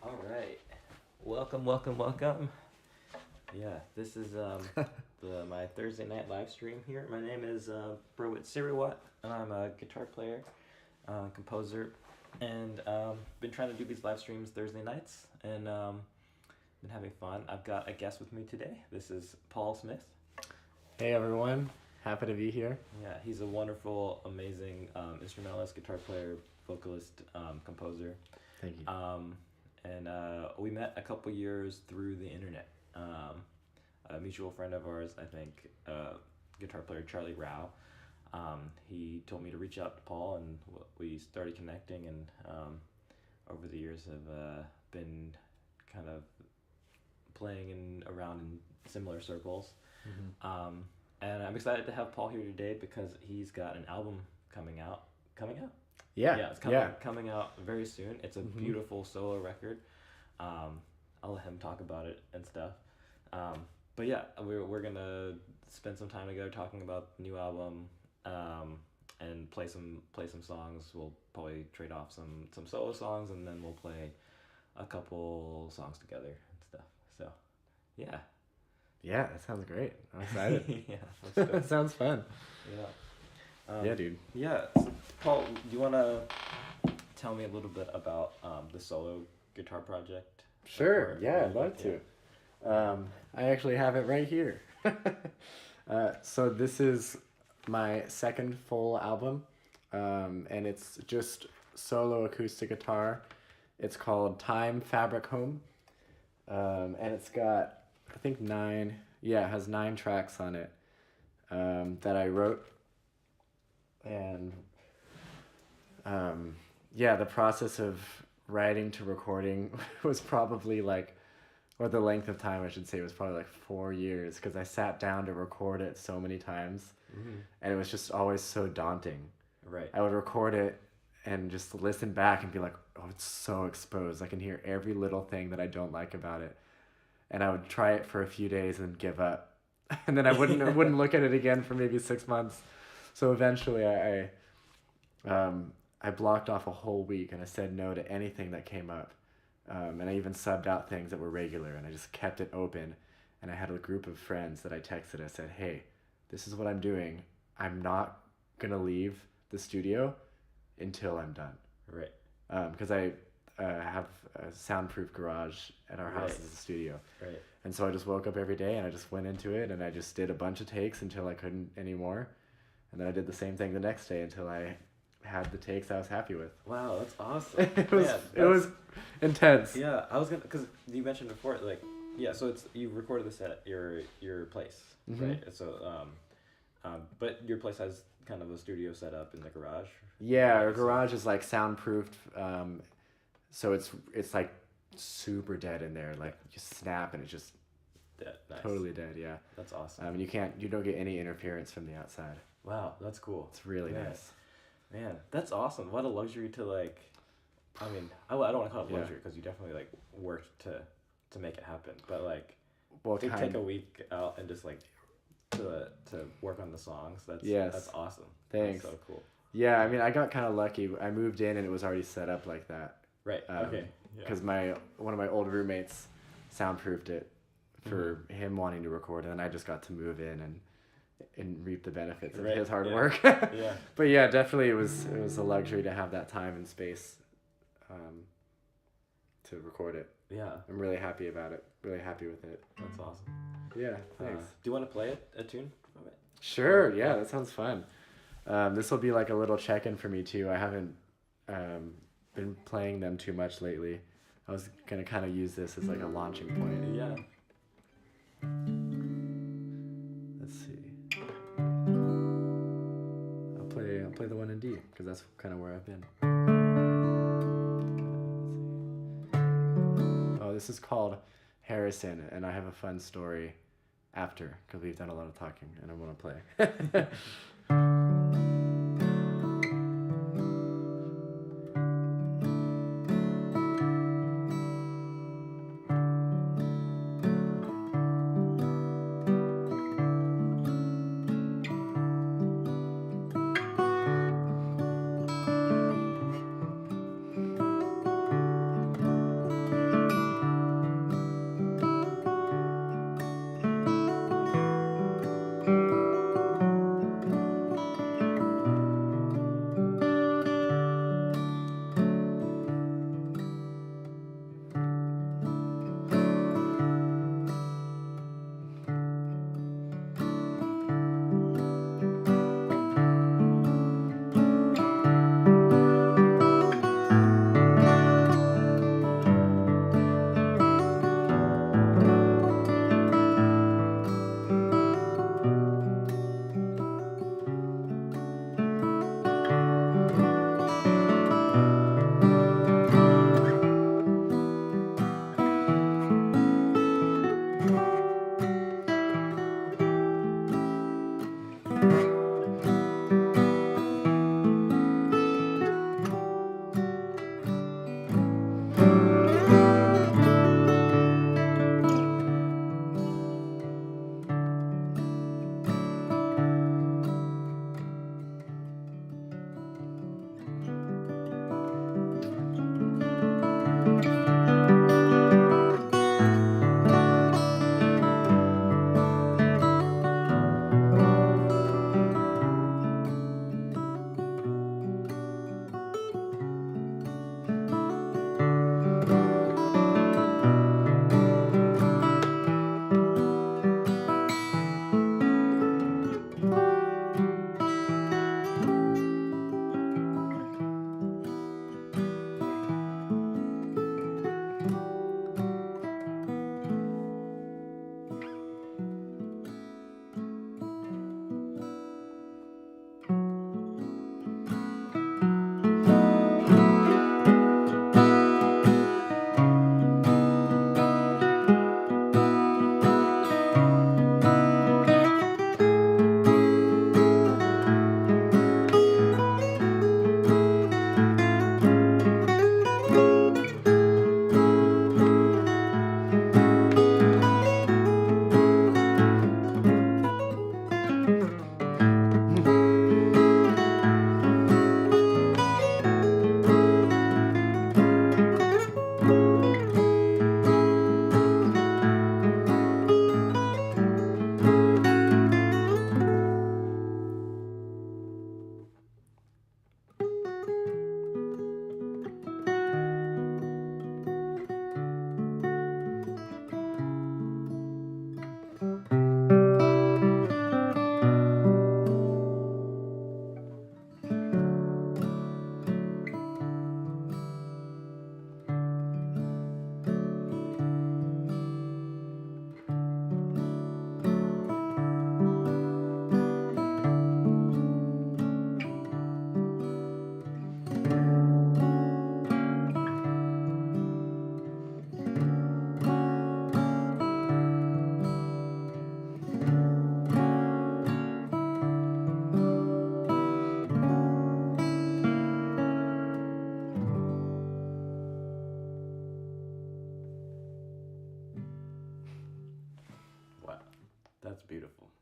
All right. Welcome. Yeah, this is my Thursday night live stream here. My name is Siriwat, and I'm a guitar player, composer, and been trying to do these live streams Thursday nights, and been having fun. I've got a guest with me today. This is Paul Smith. Hey everyone, happy to be here. Yeah, he's a wonderful, amazing instrumentalist, guitar player, vocalist, composer. Thank you. And we met a couple years through the internet. A mutual friend of ours, I think, guitar player Charlie Rao, he told me to reach out to Paul, and we started connecting, and over the years have been kind of playing around in similar circles. Mm-hmm. And I'm excited to have Paul here today because he's got an album coming out. Yeah, it's coming out very soon. It's a beautiful solo record. I'll let him talk about it and stuff. But yeah, we're gonna spend some time together talking about the new album, and play some songs. We'll probably trade off some solo songs, and then we'll play a couple songs together and stuff. So, yeah. Yeah, that sounds great. I'm excited. Yeah, that sounds fun. Yeah. Yeah, dude. Yeah, so Paul, do you want to tell me a little bit about the solo guitar project? Sure, yeah, I'd love to. I actually have it right here. So this is my second full album, and it's just solo acoustic guitar. It's called Time Fabric Home, and it's got, I think it has 9 tracks on it that I wrote. And the process of writing to recording was probably or the length of time I should say was probably 4 years, because I sat down to record it so many times, and it was just always so daunting. Right. I would record it and just listen back and be like, oh, it's so exposed. I can hear every little thing that I don't like about it. And I would try it for a few days and give up. And then I wouldn't look at it again for maybe 6 months. So eventually I blocked off a whole week, and I said no to anything that came up. And I even subbed out things that were regular, and I just kept it open. And I had a group of friends that I texted. I said, hey, this is what I'm doing. I'm not going to leave the studio until I'm done. Right. Because I have a soundproof garage at our house as a studio. Right. And so I just woke up every day and I just went into it, and I just did a bunch of takes until I couldn't anymore. And then I did the same thing the next day until I had the takes I was happy with. Wow, that's awesome. It was intense. Yeah, I was gonna, because you mentioned before, so you recorded this at your place, right? So, but your place has kind of a studio set up in the garage. Yeah, our garage is soundproofed, so it's super dead in there. You snap and it's just dead. Nice. Totally dead. Yeah, that's awesome. You don't get any interference from the outside. Wow, that's cool. It's really nice. Man, that's awesome. What a luxury to I mean, I don't want to call it luxury because you definitely worked to make it happen. But to take a week out and just to work on the songs, that's awesome. Thanks. That's so cool. Yeah, I mean, I got kind of lucky. I moved in and it was already set up like that. Right. Okay. Because one of my old roommates soundproofed it for him wanting to record, and then I just got to move in and reap the benefits of his hard work. Yeah. But yeah, definitely it was a luxury to have that time and space to record it. Yeah. I'm really happy about it. Really happy with it. That's awesome. Yeah, thanks. Do you want to play a tune from it? Sure, yeah, that sounds fun. This will be a little check-in for me too. I haven't been playing them too much lately. I was going to kind of use this as a launching point. Yeah. Let's see. I'll play the one in D, because that's kind of where I've been. Oh, this is called Harrison, and I have a fun story after, because we've done a lot of talking, and I want to play.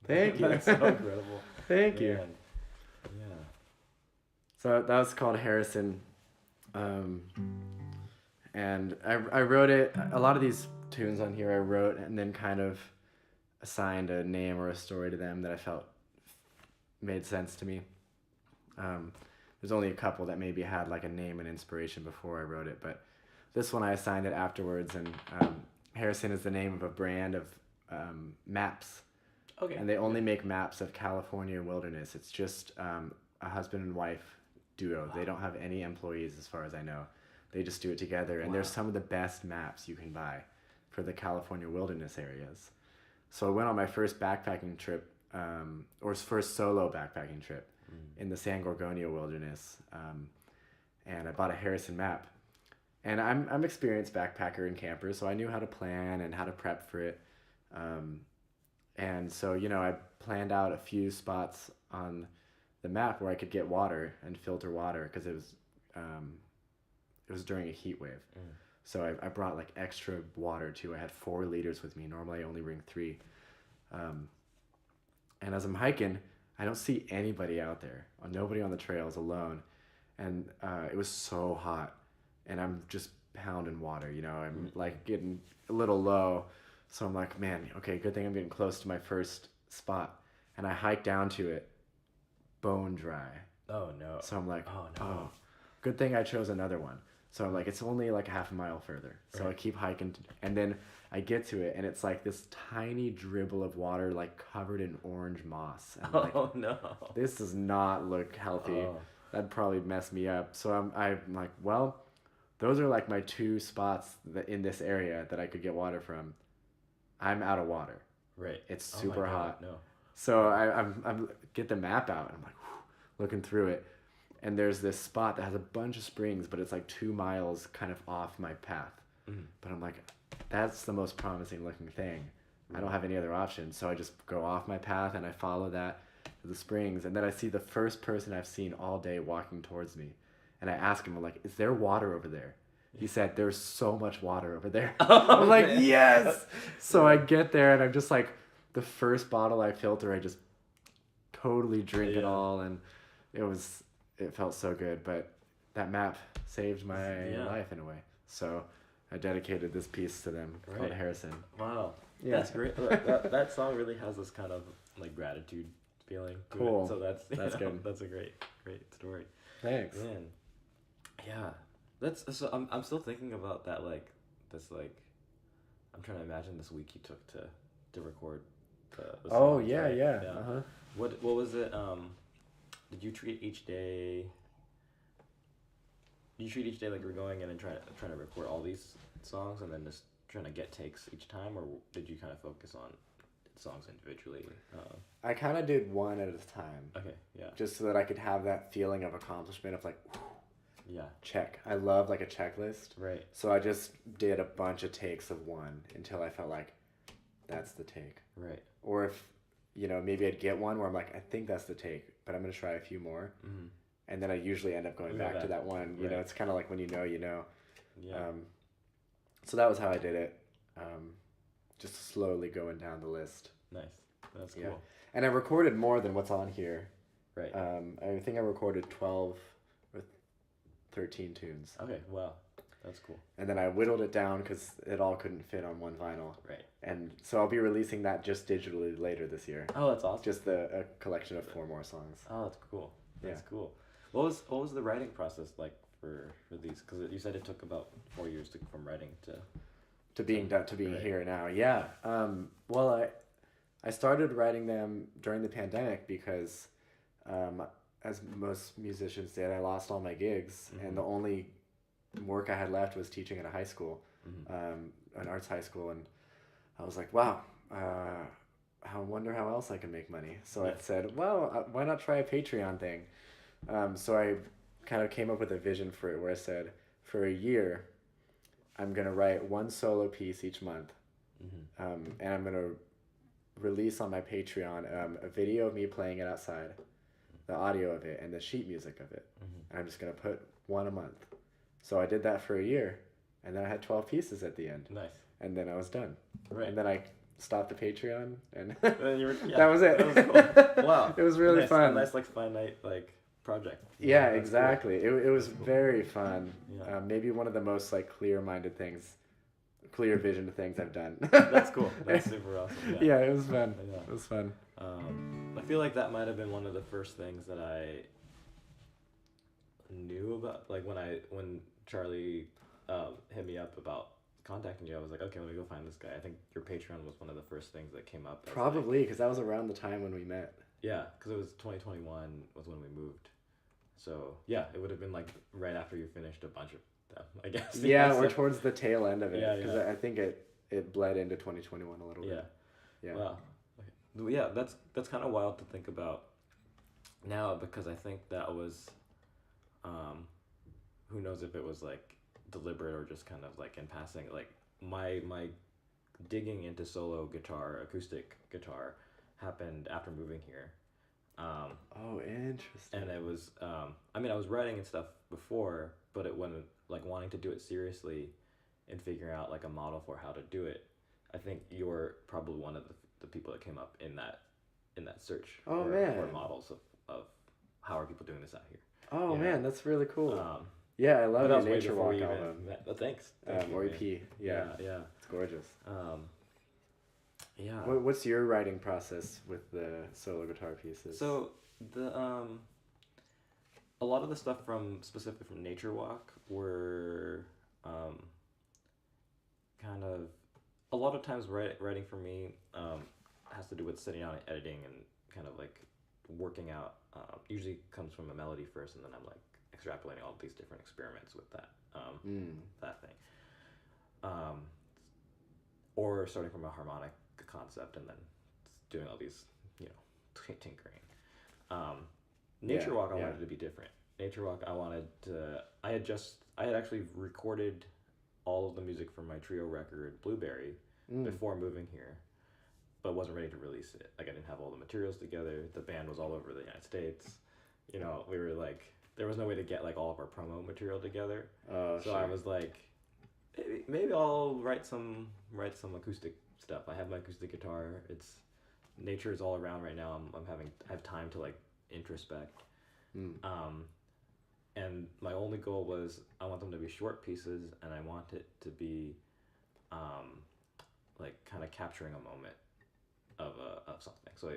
Thank you. That's so incredible. Thank you. Man. Yeah. So that was called Harrison. And I wrote it, a lot of these tunes on here I wrote and then kind of assigned a name or a story to them that I felt made sense to me. There's only a couple that maybe had like a name and inspiration before I wrote it, but this one I assigned it afterwards, and Harrison is the name of a brand of maps. Okay. And they only make maps of California wilderness. It's just a husband and wife duo. Wow. They don't have any employees as far as I know. They just do it together. And There's some of the best maps you can buy for the California wilderness areas. So I went on my first backpacking trip, or first solo backpacking trip in the San Gorgonio wilderness. And I bought a Harrison map. And I'm experienced backpacker and camper, so I knew how to plan and how to prep for it. And so, I planned out a few spots on the map where I could get water and filter water, because it was during a heat wave. So I brought like extra water too. I had 4 liters with me. Normally I only bring 3. And as I'm hiking, I don't see anybody out there. Nobody on the trails, alone. And it was so hot. And I'm just pounding water, I'm like getting a little low. So I'm like, man, okay, good thing I'm getting close to my first spot. And I hike down to it, bone dry. Oh, no. So I'm like, oh, no. Good thing I chose another one. So I'm like, it's only like half a mile further. So right. I keep hiking, and then I get to it, and it's like this tiny dribble of water, like covered in orange moss. And like, no. This does not look healthy. Oh. That'd probably mess me up. So I'm like, well, those are like my 2 spots in this area that I could get water from. I'm out of water. Right. It's super hot. No. So I'm get the map out. And I'm like, looking through it. And there's this spot that has a bunch of springs, but it's like 2 miles kind of off my path. But I'm like, that's the most promising looking thing. I don't have any other options. So I just go off my path and I follow that to the springs. And then I see the first person I've seen all day walking towards me. And I ask him, I'm like, is there water over there? He said, there's so much water over there. Oh, I'm like, man. Yes! So I get there and I'm just like, the first bottle I filter, I just totally drink it all. And it felt so good. But that map saved my life in a way. So I dedicated this piece to them called Harrison. Wow. Yeah. That's great. that song really has this kind of like gratitude feeling. Cool. So that's good. That's a great story. Thanks. Man. Yeah. So I'm still thinking about that, like this, like I'm trying to imagine this week you took to record the songs, yeah. Uh-huh. What was it? Did you treat each day like you were going in and trying to record all these songs and then just trying to get takes each time, or did you kind of focus on songs individually? I kind of did one at a time. Okay, yeah. Just so that I could have that feeling of accomplishment of like, yeah, check. I love like a checklist. Right. So I just did a bunch of takes of one until I felt like that's the take. Right. Or if, maybe I'd get one where I'm like, I think that's the take, but I'm going to try a few more. Mm-hmm. And then I usually end up going back to that one. You know, it's kind of like when you know. Yeah. So that was how I did it. Just slowly going down the list. Nice. That's cool. Yeah. And I recorded more than what's on here. Right. I think I recorded 12 or 13 tunes. Okay, wow. That's cool. And then I whittled it down because it all couldn't fit on one vinyl. Right. And so I'll be releasing that just digitally later this year. Oh, that's awesome. Just a collection of 4 more songs. Oh, that's cool. That's cool. What was the writing process like for these? Because you said it took about 4 years from writing to being here now. Yeah. Well, I started writing them during the pandemic because, as most musicians did, I lost all my gigs, and the only work I had left was teaching at a high school, an arts high school, and I was like, wow, I wonder how else I can make money. So I said, well, why not try a Patreon thing? So I kind of came up with a vision for it where I said, for a year, I'm going to write 1 solo piece each month, and I'm going to release on my Patreon a video of me playing it outside, the audio of it, and the sheet music of it. And I'm just going to put 1 a month. So I did that for a year, and then I had 12 pieces at the end. Nice. And then I was done. Right. And then I stop the Patreon, and Yeah, that was it. That was cool. Wow. It was really nice, fun. A nice like finite like project. Yeah, That's exactly. Cool. It was cool. Very fun. Yeah. Maybe one of the most like clear vision things I've done. That's cool. That's super awesome. Yeah, it was fun. Yeah. It was fun. I feel like that might have been one of the first things that I knew about. Like when Charlie hit me up about contacting you, I was like, okay, let me go find this guy. I think your Patreon was one of the first things that came up. Probably, because that was around the time when we met. Yeah, because it was 2021 was when we moved. So yeah, it would have been like right after you finished a bunch of them, I guess. Yeah, or towards the tail end of it. Yeah, because I think it bled into 2021 a little bit. Yeah. Wow. Okay. Yeah, that's kind of wild to think about now, because I think that was, who knows if it was like deliberate or just kind of like in passing. Like my digging into solo guitar, acoustic guitar, happened after moving here. Oh, interesting. And it was, I mean, I was writing and stuff before, but it wasn't like wanting to do it seriously and figuring out like a model for how to do it. I think you're probably one of the people that came up in that search for models of how are people doing this out here. Oh man, that's really cool. Yeah, I love the Nature Walk album. Thanks. Or EP. Yeah, it's gorgeous. Yeah. What's your writing process with the solo guitar pieces? So a lot of the stuff specifically from Nature Walk were kind of, a lot of times writing for me has to do with sitting down and editing and kind of like working out. Usually comes from a melody first, and then I'm like extrapolating all these different experiments with that that thing. Or starting from a harmonic concept and then doing all these, tinkering. Nature Walk, I wanted to be different. Nature Walk, I had actually recorded all of the music from my trio record, Blueberry, before moving here, but wasn't ready to release it. Like, I didn't have all the materials together. The band was all over the United States. We were like, there was no way to get like all of our promo material together. So sure. I was like, maybe I'll write some acoustic stuff. I have my acoustic guitar. Nature is all around right now. I have time to like introspect. And my only goal was I want them to be short pieces, and I want it to be like kind of capturing a moment of something. So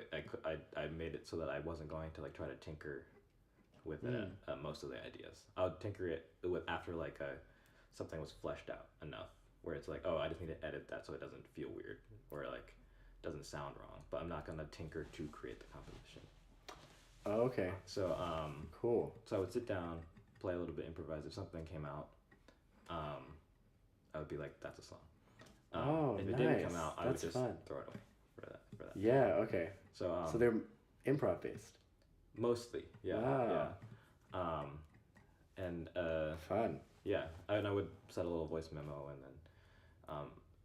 I made it so that I wasn't going to like try to tinker with most of the ideas. I would tinker it with after like something was fleshed out enough where it's like, oh, I just need to edit that so it doesn't feel weird or like doesn't sound wrong, but I'm not gonna tinker to create the composition. Oh, okay. So cool. So I would sit down, play a little bit, improvise. If something came out, I would be like, that's a song. If it didn't come out, I would just throw it away for that. Yeah. Okay. So so they're improv based. Mostly, yeah. Wow. Yeah. And fun. Yeah, and I would set a little voice memo, and then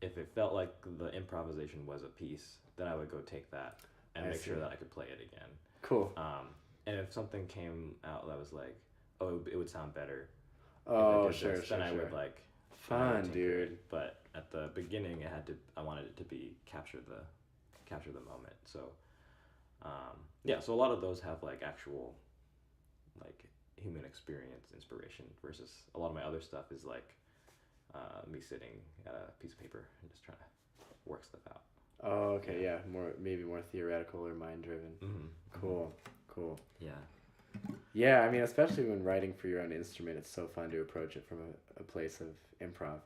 if it felt like the improvisation was a piece, then I would go take that and make sure that I could play it again. Cool. And if something came out that was like, oh, it would sound better. Oh, sure. Then I would like. Fun, dude. But at the beginning, I wanted it to be capture the moment. So, so a lot of those have like actual, like human experience inspiration versus a lot of my other stuff is like me sitting at a piece of paper and just trying to work stuff out. Oh, okay, yeah, maybe more theoretical or mind driven. Cool. Yeah, I mean, especially when writing for your own instrument, it's so fun to approach it from a place of improv,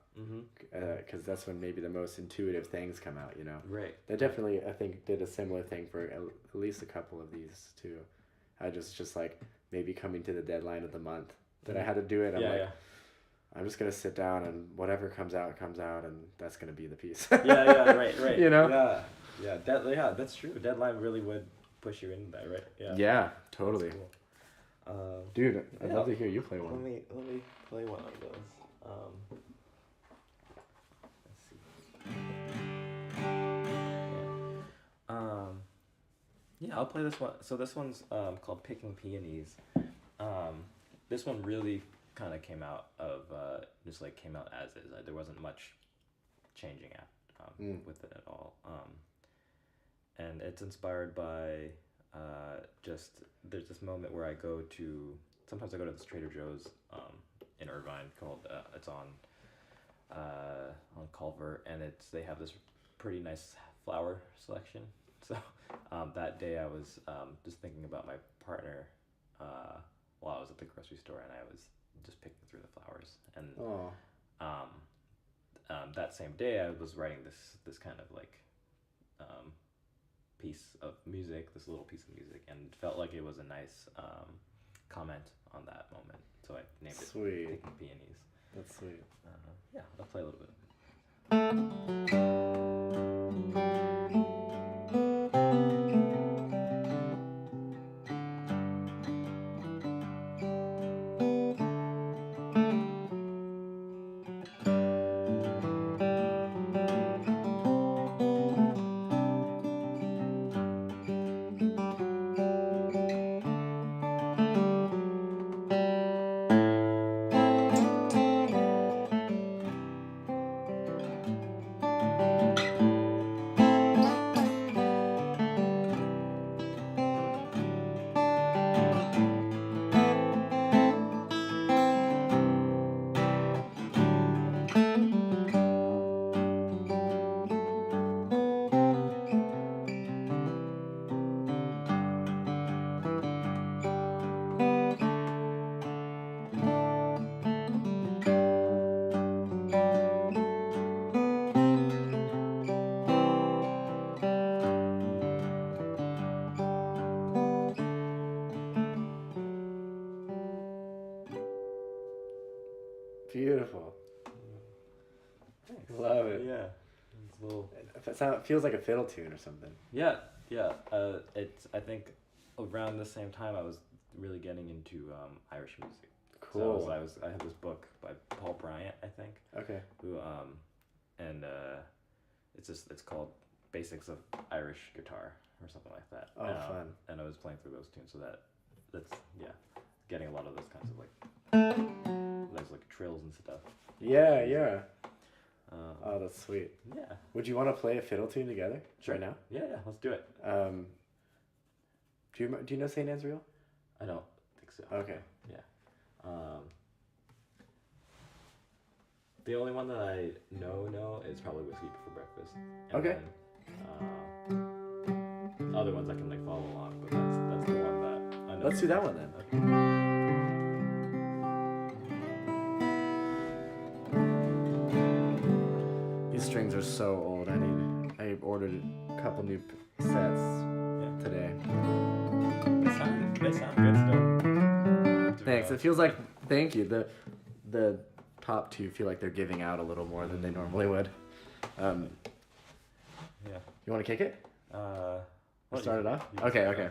because that's when maybe the most intuitive things come out. Right. They definitely, I think, did a similar thing for at least a couple of these too. I just like maybe coming to the deadline of the month that I had to do it. I'm just gonna sit down and whatever comes out, and that's gonna be the piece. right. Yeah, that's true. Deadline really would push you into that, right? Yeah, totally. Cool. Dude, I'd love to hear you play one. Let me play one of those. Let's see. I'll play this one. So this one's called Picking Peonies. This one really kind of came out of came out as is. There wasn't much changing with it at all. And it's inspired by just there's this moment where sometimes I go to this Trader Joe's in Irvine called it's on Culver, and they have this pretty nice flower selection. So that day I was just thinking about my partner while I was at the grocery store, and I was just picking through the flowers. And that same day I was writing this kind of like piece of music, this little piece of music, and felt like it was a nice comment on that moment. So I named it Picking Peonies. That's sweet. Yeah, I'll play a little bit. Beautiful. Love it. Yeah. It's a little... It feels like a fiddle tune or something. Yeah. It's I think around the same time I was really getting into Irish music. Cool. So I had this book by Paul Bryant, I think. Okay. Who it's called Basics of Irish Guitar or something like that. Oh, fun. And I was playing through those tunes, so that's getting a lot of those kinds of like those like trills and stuff. Yeah. Oh, that's sweet. Yeah. Would you want to play a fiddle tune together? Sure. Right now? Yeah, let's do it. Do you know Saint Anne's Reel? I don't think so. Okay. Yeah. The only one that I know is probably Whiskey Before Breakfast. And okay. Then, other ones I can like follow along, but that's the one that I know. Let's do that one then. Okay. These strings are so old. I ordered a couple new sets today. They sound good still. Thanks. It feels like, thank you. The top two feel like they're giving out a little more than they normally would. Yeah. You want to kick it? Well, start it off? Okay. Yeah.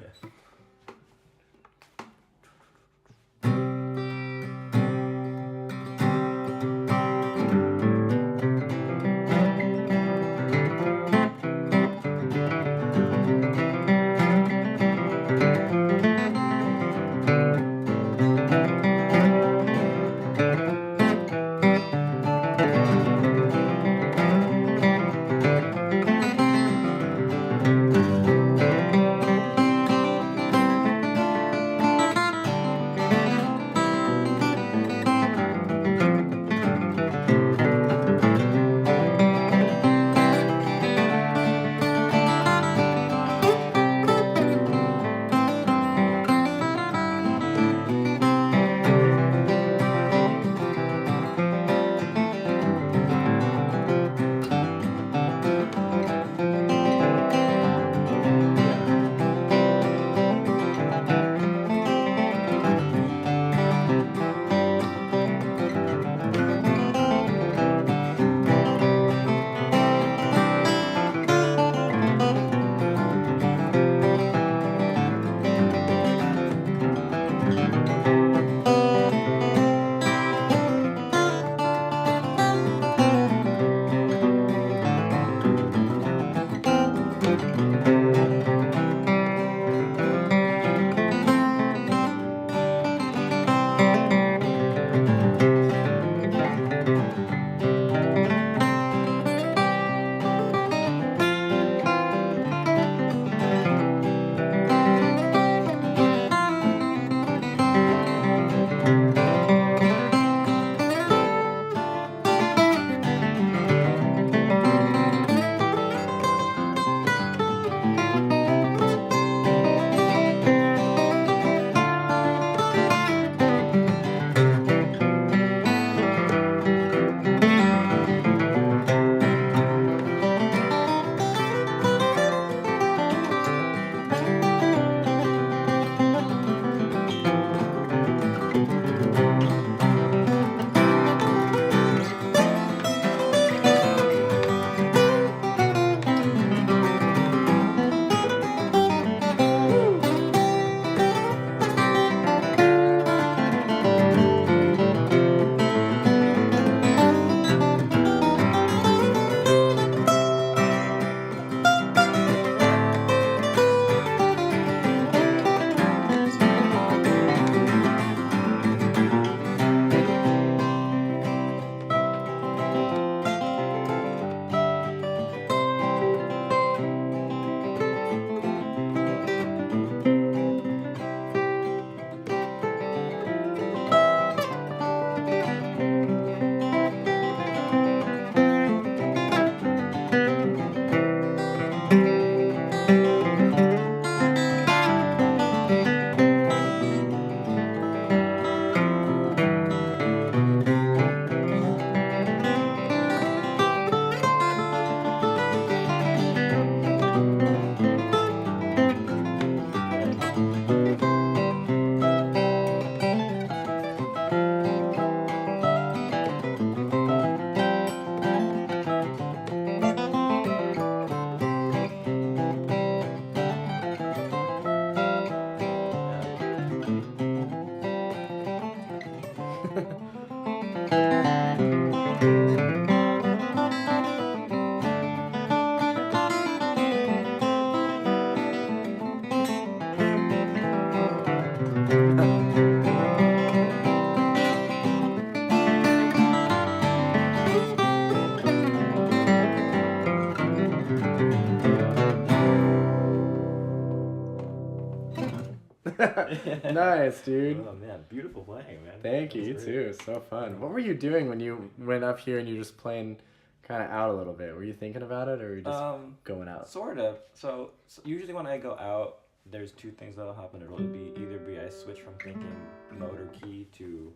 Nice, dude. Oh man, beautiful playing, man. Thank you. You too. So fun. What were you doing when you went up here and you were just playing kind of out a little bit? Were you thinking about it, or were you just going out? Sort of. So usually when I go out, there's two things that'll happen. It'll be either I switch from thinking mode or key to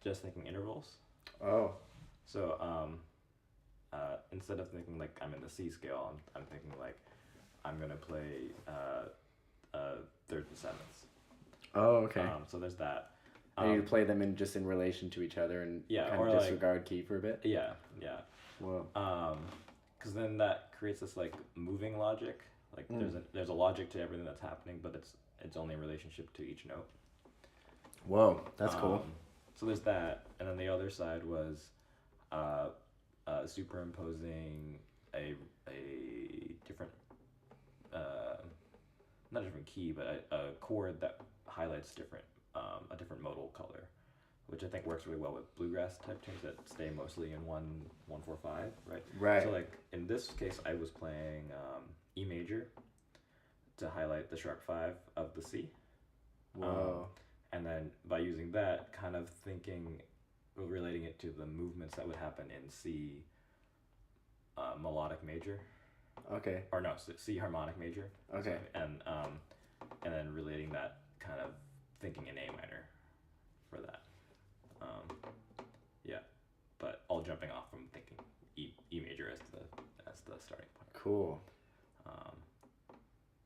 just thinking intervals. Oh. So instead of thinking like I'm in the C scale, I'm thinking like I'm gonna play thirds and sevenths. Oh, okay. So there's that. And you play them in relation to each other and kind of disregard key for a bit? Yeah. Whoa. Because then that creates this like moving logic. Like there's a logic to everything that's happening, but it's only in relationship to each note. Whoa, that's cool. So there's that, and then the other side was superimposing a different not a different key, but a chord that highlights a different modal color, which I think works really well with bluegrass type tunes that stay mostly in 1-4-5, right? Right. So like in this case, I was playing E major to highlight the sharp 5 of the C. Whoa. And then by using that, kind of relating it to the movements that would happen in C melodic major. Okay. Or no, C harmonic major. Okay. Sorry. And then relating that kind of thinking in A minor for that. Yeah, but all jumping off from thinking E major as the starting point. Cool.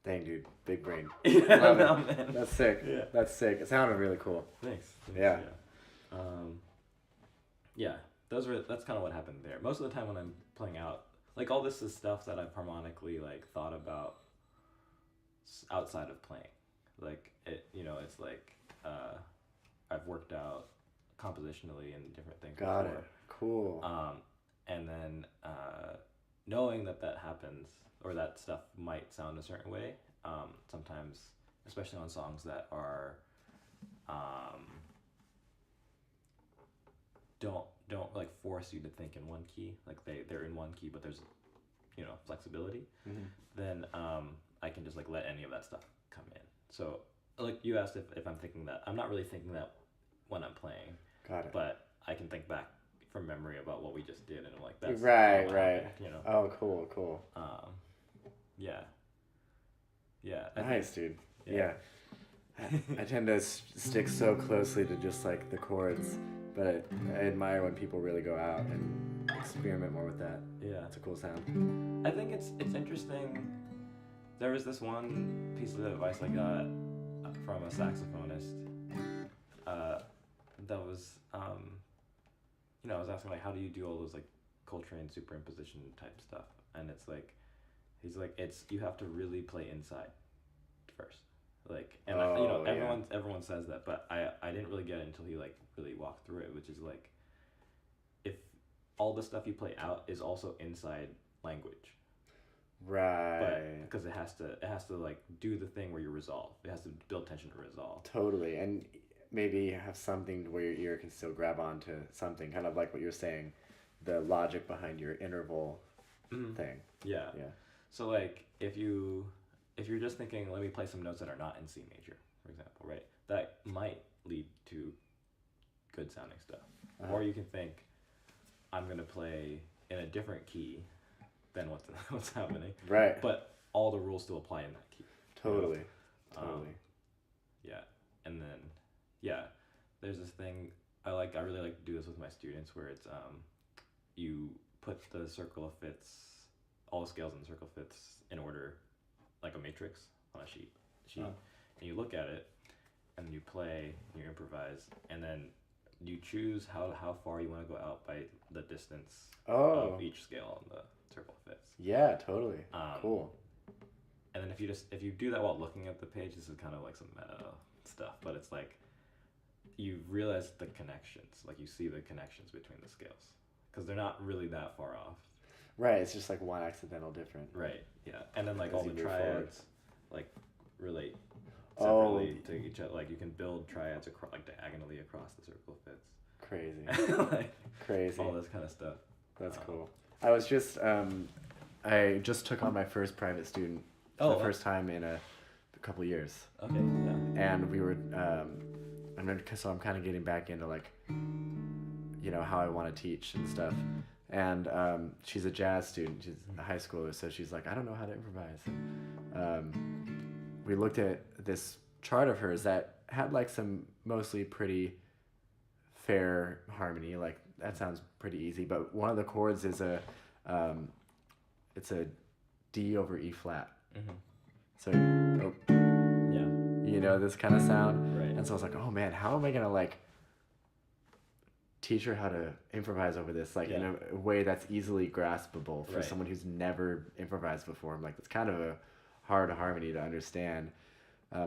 Dang, dude, big brain. Yeah, Love it. no, man. That's sick. Yeah. That's sick. It sounded really cool. Thanks. Yeah. Yeah. That's kind of what happened there. Most of the time when I'm playing out, like all this is stuff that I've harmonically like thought about outside of playing. Like it's like I've worked out compositionally and different things. Got before. it. Cool. And then knowing that happens or that stuff might sound a certain way, sometimes, especially on songs that are don't like force you to think in one key, like they're in one key but there's flexibility, then I can just like let any of that stuff come in. So like you asked if I'm thinking that, I'm not really thinking that when I'm playing. Got it. But I can think back from memory about what we just did, and I'm like, that's right. happened, Oh, cool. Yeah. Nice, dude. Yeah. I tend to stick so closely to just like the chords, but I admire when people really go out and experiment more with that. Yeah, it's a cool sound. I think it's interesting. There was this one piece of advice I got from a saxophonist. That was I was asking like, how do you do all those like Coltrane superimposition type stuff? And it's like, he's like, you have to really play inside first. Like, and everyone says that, but I didn't really get it until he like really walked through it, which is like, if all the stuff you play out is also inside language, right? But because it has to like do the thing where you resolve. It has to build tension to resolve. Totally, and maybe have something where your ear can still grab onto something, kind of like what you're saying, the logic behind your interval thing. Yeah. So like if you're just thinking, let me play some notes that are not in C major, for example, right? That might lead to good sounding stuff. Or you can think, I'm gonna play in a different key than what's happening. Right. But all the rules still apply in that key. Totally. Yeah. And then there's this thing I really like to do this with my students where it's you put the circle of fifths, all the scales in the circle of fifths in order, like a matrix on a sheet, and you look at it, and then you play, and you improvise, and then you choose how far you want to go out by the distance of each scale on the circle of fifths. Yeah, totally. Cool. And then if you do that while looking at the page, this is kind of like some meta stuff, but it's like you realize the connections, like you see the connections between the scales, because they're not really that far off. Right, it's just like one accidental different. Right, yeah. And then like all the triads like relate separately to each other. Like you can build triads like diagonally across the circle of fifths. Crazy. Crazy. All this kind of stuff. That's cool. I was just I just took on my first private student for the first time in couple years. Okay. Yeah. And we were, so I'm kind of getting back into like, how I want to teach and stuff. And she's a jazz student. She's a high schooler, so she's like, I don't know how to improvise. We looked at this chart of hers that had like some mostly pretty fair harmony. Like that sounds pretty easy, but one of the chords is it's a D over E flat. Mm-hmm. So, yeah, this kind of sound. Right. And so I was like, oh man, how am I gonna like teach her how to improvise over this, like in a way that's easily graspable for someone who's never improvised before. I'm like, it's kind of a hard harmony to understand.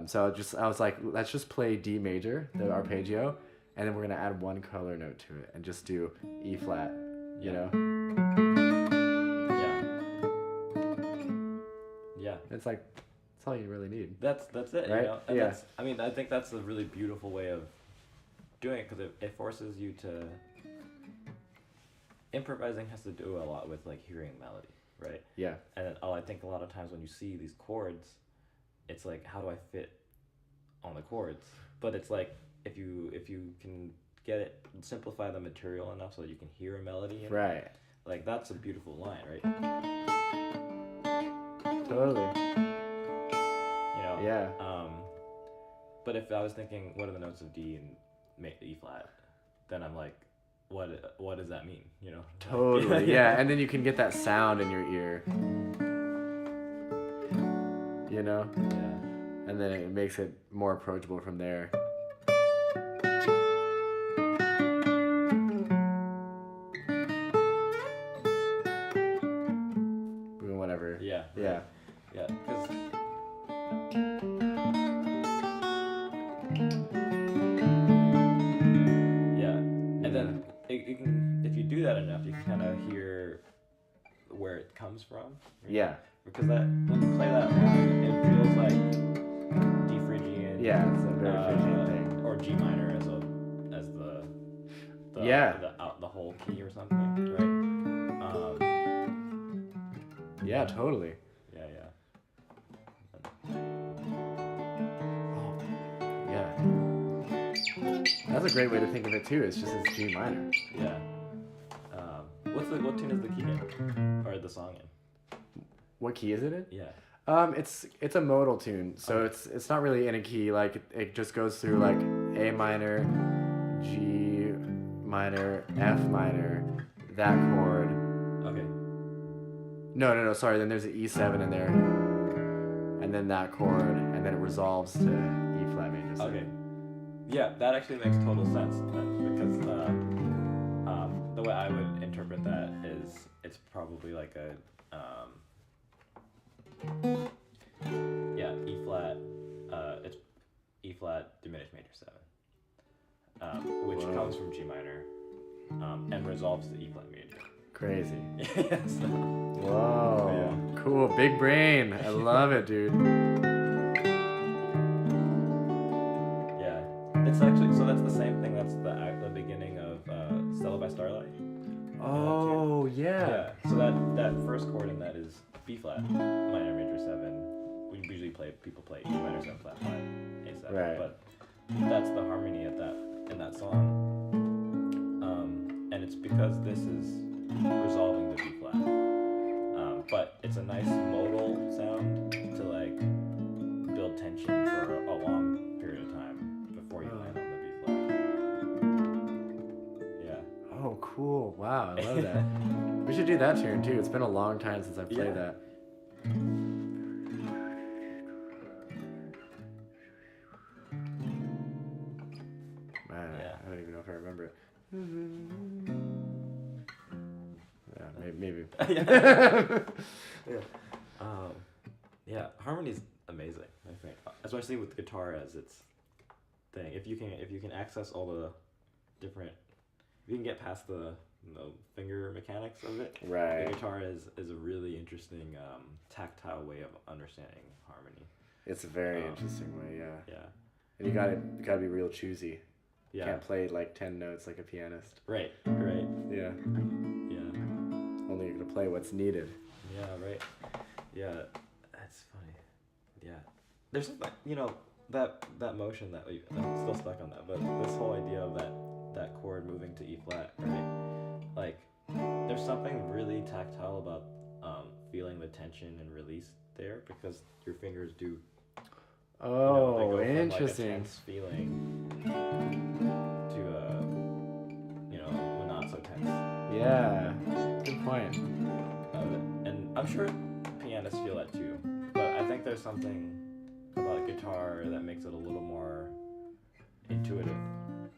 So I was like, let's just play D major, the arpeggio, and then we're gonna add one color note to it and just do E flat, Yeah. It's like, that's all you really need. That's it, right? And I think that's a really beautiful way of doing it, because it forces you to... Improvising has to do a lot with like hearing melody, right? Yeah. And I think a lot of times when you see these chords, it's like, how do I fit on the chords? But it's like, if you can simplify the material enough so that you can hear a melody in right it, like that's a beautiful line, right? Totally. Yeah. But if I was thinking, what are the notes of D and E flat, then I'm like, what does that mean? Totally. Yeah. And then you can get that sound in your ear. Yeah. And then it makes it more approachable from there. Boom, whatever. Yeah. Yeah. Yeah. Because... And then if you do that enough, you can kind of hear where it comes from. Yeah. Because when you play that line, it feels like D Phrygian. Yeah, it's a very Phrygian thing. Or G minor as the whole key or something, right? Yeah, totally. Yeah. Oh, yeah. That's a great way to think of it too. It's just it's G minor. Yeah. What tune is the key in, or the song in? What key is it in? Yeah. It's a modal tune, so it's not really in a key. Like it just goes through like A minor, G minor, F minor, that chord. Okay. No, sorry. Then there's an E7 in there, and then that chord, and then it resolves to E flat major 7. Okay. Yeah, that actually makes total sense then, because the way I would interpret that is it's probably like a E flat. It's E flat diminished major 7, which comes from G minor, and resolves to E flat major. Crazy. Yes. Whoa. Yeah. Cool. Big brain. I love it, dude. Yeah. It's actually, so that's the same thing. That's the beginning of Stella by Starlight. Oh, yeah. So that first chord in that is B flat minor major 7. We usually people play E minor 7 flat 5 A7. Right. But that's the harmony in that song. And it's because this is resolving the B flat. But it's a nice modal sound to like build tension for a long period of time before you land on the B flat. Yeah. Oh, cool. Wow, I love that. We should do that tune too. It's been a long time since I've played that. Man, I don't even know if I remember it. Yeah, maybe. Yeah, harmony's amazing, I think, especially with guitar as its thing. If you can access all the different, if you can get past the finger mechanics of it, right? The guitar is a really interesting tactile way of understanding harmony. It's a very interesting way, yeah. Yeah. And you gotta be real choosy. Yeah. Can't play like 10 notes like a pianist. Right. Yeah. Yeah. Only you're gonna play what's needed. Yeah, right. Yeah, that's funny. Yeah. there's something, that motion that I'm still stuck on that, but this whole idea of that chord moving to E flat, right? Like, there's something really tactile about feeling the tension and release there, because your fingers do. Oh, they go interesting. From, like, a tense feeling to not so tense. Yeah, good point. And I'm sure pianists feel that too, but I think there's something about guitar that makes it a little more intuitive,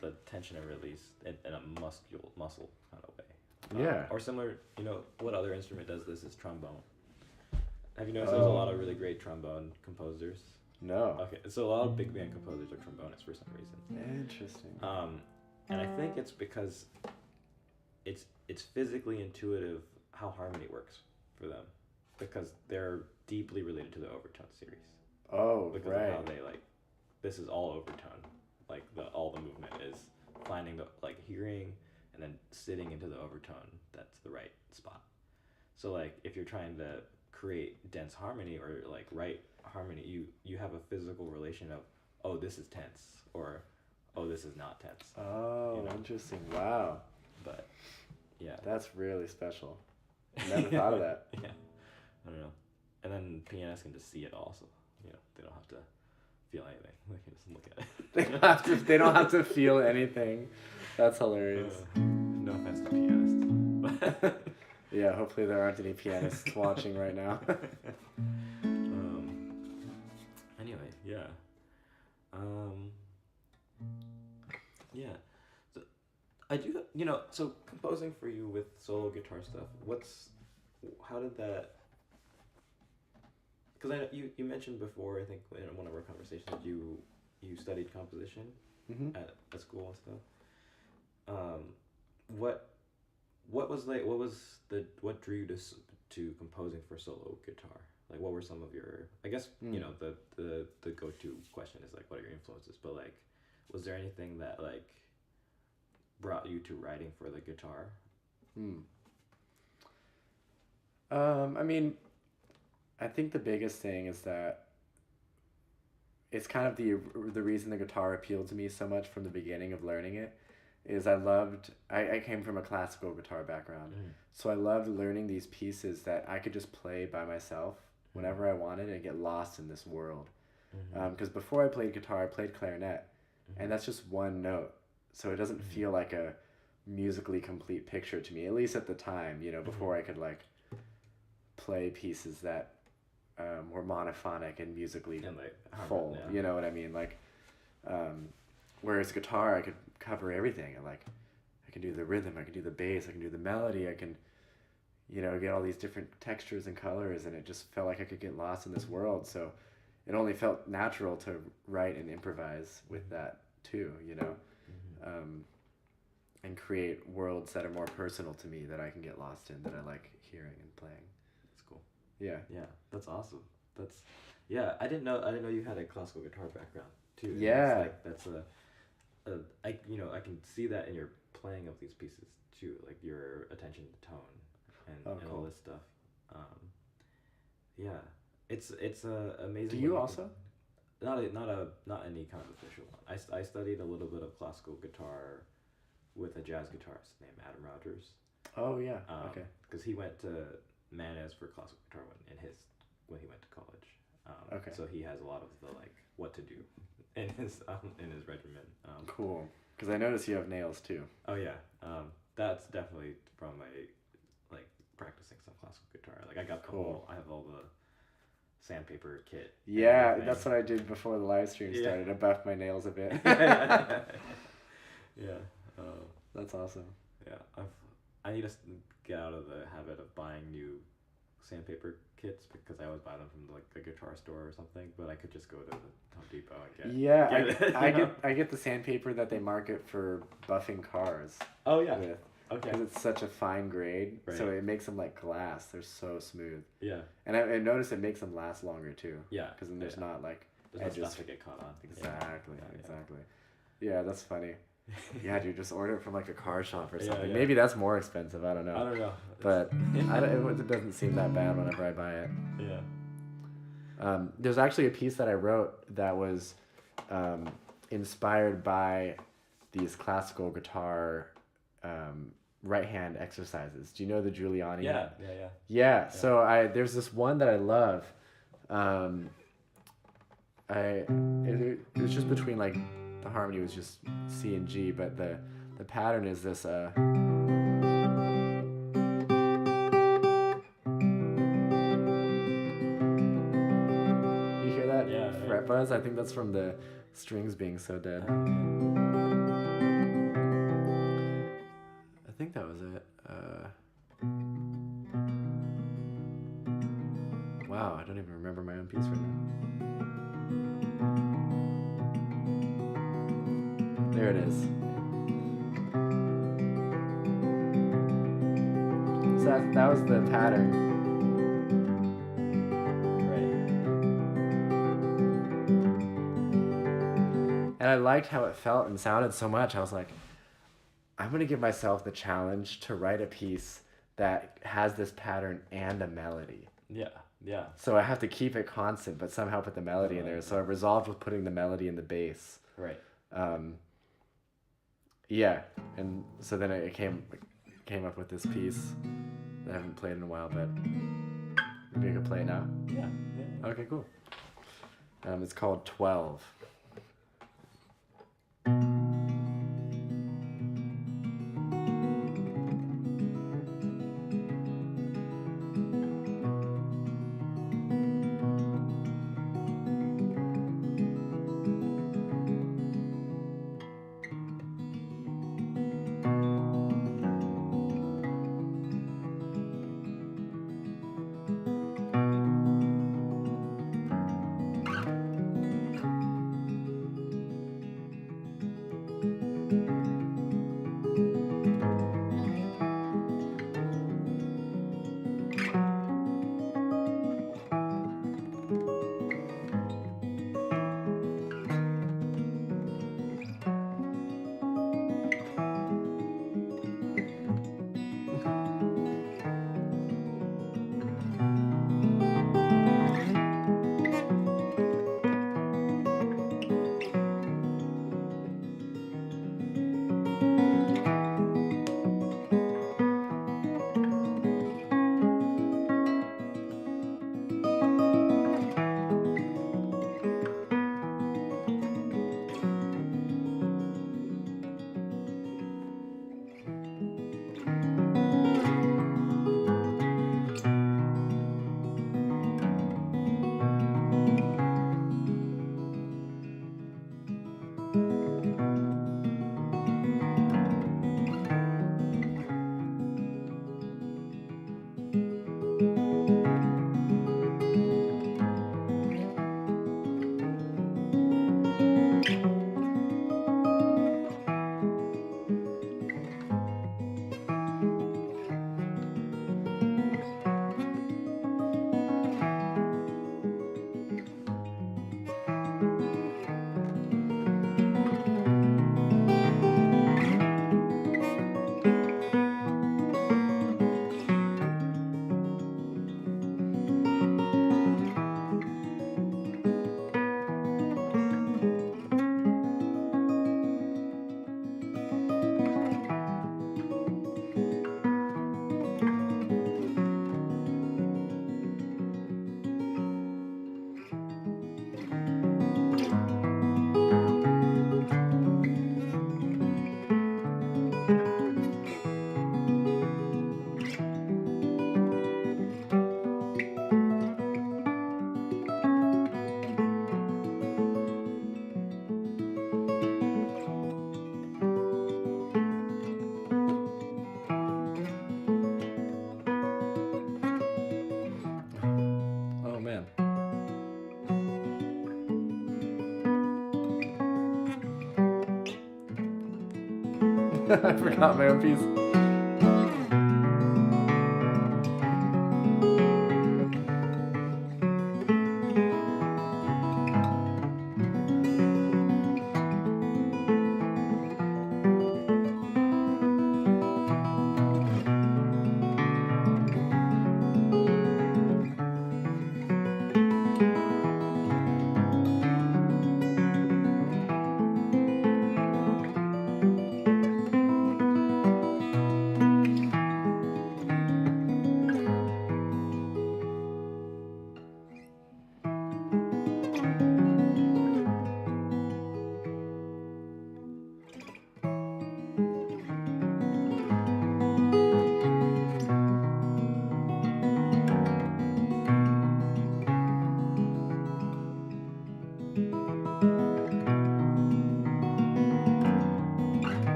the tension and release in a muscle kind of way. Yeah. Or similar, what other instrument does this is trombone. Have you noticed there's a lot of really great trombone composers? No. Okay, so a lot of big band composers are trombonists for some reason. Interesting. And I think it's because it's physically intuitive how harmony works for them, because they're deeply related to the overtone series. Oh, because right. of how they this is all overtone. Like all the movement is finding the hearing and then sitting into the overtone that's the right spot. So if you're trying to create dense harmony or right harmony, you have a physical relation of, oh, this is tense, or oh, this is not tense. Oh, interesting. Wow. But yeah, that's really special. Never thought of that. Yeah, I don't know. And then pianists can just see it also. They don't have to feel anything. They can just look at it. They don't have to feel anything. That's hilarious. No offense to pianists. Yeah, hopefully there aren't any pianists watching right now. Anyway, yeah. Yeah. So I do, so composing for you with solo guitar stuff, how did that, because I know you mentioned before, I think in one of our conversations, that you studied composition at school and stuff. What drew you to composing for solo guitar? What were some of your, I guess, the go-to question is what are your influences, but was there anything that brought you to writing for the guitar? I mean, I think the biggest thing is that it's kind of the reason the guitar appealed to me so much from the beginning of learning it is I came from a classical guitar background. So I loved learning these pieces that I could just play by myself whenever I wanted and get lost in this world. Because before I played guitar, I played clarinet, and that's just one note. So it doesn't feel like a musically complete picture to me, at least at the time, before I could play pieces that were monophonic and musically full. Yeah. You know what I mean? Whereas guitar, I could cover everything. I can do the rhythm, I can do the bass, I can do the melody, I can, get all these different textures and colors, and it just felt like I could get lost in this world. So it only felt natural to write and improvise with that too, and create worlds that are more personal to me, that I can get lost in, that I like hearing and playing. That's cool. Yeah. Yeah, that's awesome. I didn't know you had a classical guitar background too. Yeah. I can see that in your playing of these pieces too, your attention to tone and all this stuff. Yeah, it's amazing. Do you also? Not any kind of official one. I studied a little bit of classical guitar with a jazz guitarist named Adam Rogers. Oh yeah. Okay. Because he went to Manes for classical guitar when he went to college. Okay. So he has a lot of the what to do in his regimen. Cool. Because I noticed you have nails too. Oh yeah. That's definitely from my practicing some classical guitar. I got cool. I have all the sandpaper kit. Yeah, that's what I did before the live stream started. I buffed my nails a bit. Yeah. That's awesome. Yeah, I need to get out of the habit of buying new sandpaper kits, because I always buy them from a guitar store or something. But I could just go to the Home Depot and get. Yeah, I get the sandpaper that they market for buffing cars. Oh yeah. Okay. Because it's such a fine grade, so it makes them like glass. They're so smooth. Yeah. And I noticed it makes them last longer too. Yeah. Because then there's not there's edges. no stuff to get caught on. Exactly. Yeah, that's funny. Yeah, dude, just order it from a car shop or something. Yeah. Maybe that's more expensive. I don't know. I don't know. But it doesn't seem that bad whenever I buy it. Yeah. There's actually a piece that I wrote that was inspired by these classical guitar right hand exercises. Do you know the Giuliani? Yeah. So there's this one that I love. It was just between like the harmony was just C and G, but the pattern is this. You hear that fret buzz? I think that's from the strings being so dead. I think that was it. Wow, I don't even remember my own piece right now. There it is. So that was the pattern. Right. And I liked how it felt and sounded so much. I was like, I'm going to give myself the challenge to write a piece that has this pattern and a melody. Yeah. So I have to keep it constant, but somehow put the melody in there. So I resolved with putting the melody in the bass. Right. Yeah, and so then I came up with this piece that I haven't played in a while, but maybe I could play it now. Yeah. Okay, cool. It's called 12. I forgot my own piece.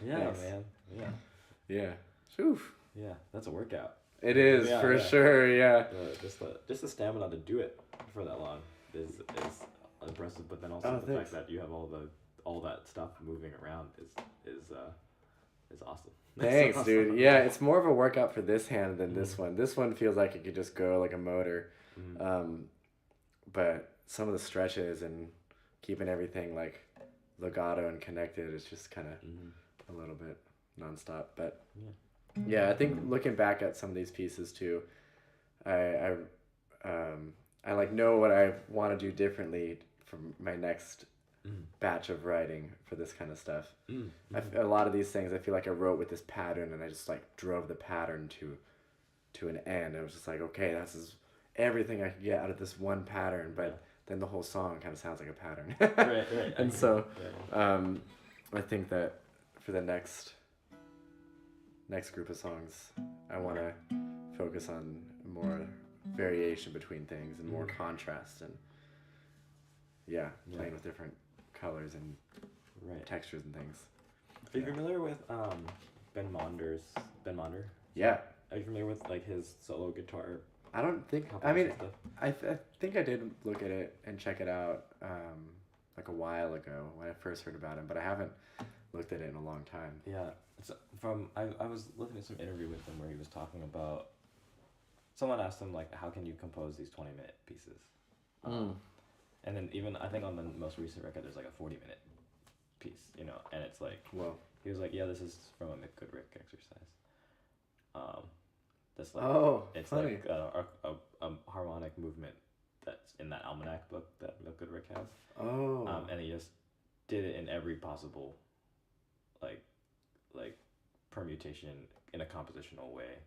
Yeah, Thanks. man. Yeah. Yeah. Oof. Yeah, that's a workout. It is for sure. Yeah. Just the stamina to do it for that long is impressive. But then also the fact that you have all that stuff moving around is awesome. Thanks, awesome. dude. Yeah, it's more of a workout for this hand than this one. This one feels like it could just go like a motor. But some of the stretches and keeping everything like legato and connected is just kind of a little bit nonstop. But yeah, I think looking back at some of these pieces too, I like know what I want to do differently for my next batch of writing for this kind of stuff. A lot of these things I feel like I wrote with this pattern and I just like drove the pattern to an end. It was just like, okay, this is everything I could get out of this one pattern, but then the whole song kind of sounds like a pattern. Right. And so I think that for the next group of songs, I want to focus on more variation between things and more contrast and playing with different colors and textures and things. Are you familiar with Ben Monder? Yeah. Are you familiar with like his solo guitar? I don't think. I mean, I think I did look at it and check it out like a while ago when I first heard about him, but I haven't looked at it in a long time. Yeah. I was looking at some interview with him where he was talking about. Someone asked him like, how can you compose these 20-minute pieces? And then even I think on the most recent record there's like a 40-minute piece, you know, and it's like, well, he was like, yeah, this is from a McGoodrick exercise. That's like, it's funny. like a harmonic movement that's in that almanac book that McGoodrick has. And he just did it in every possible like permutation in a compositional way.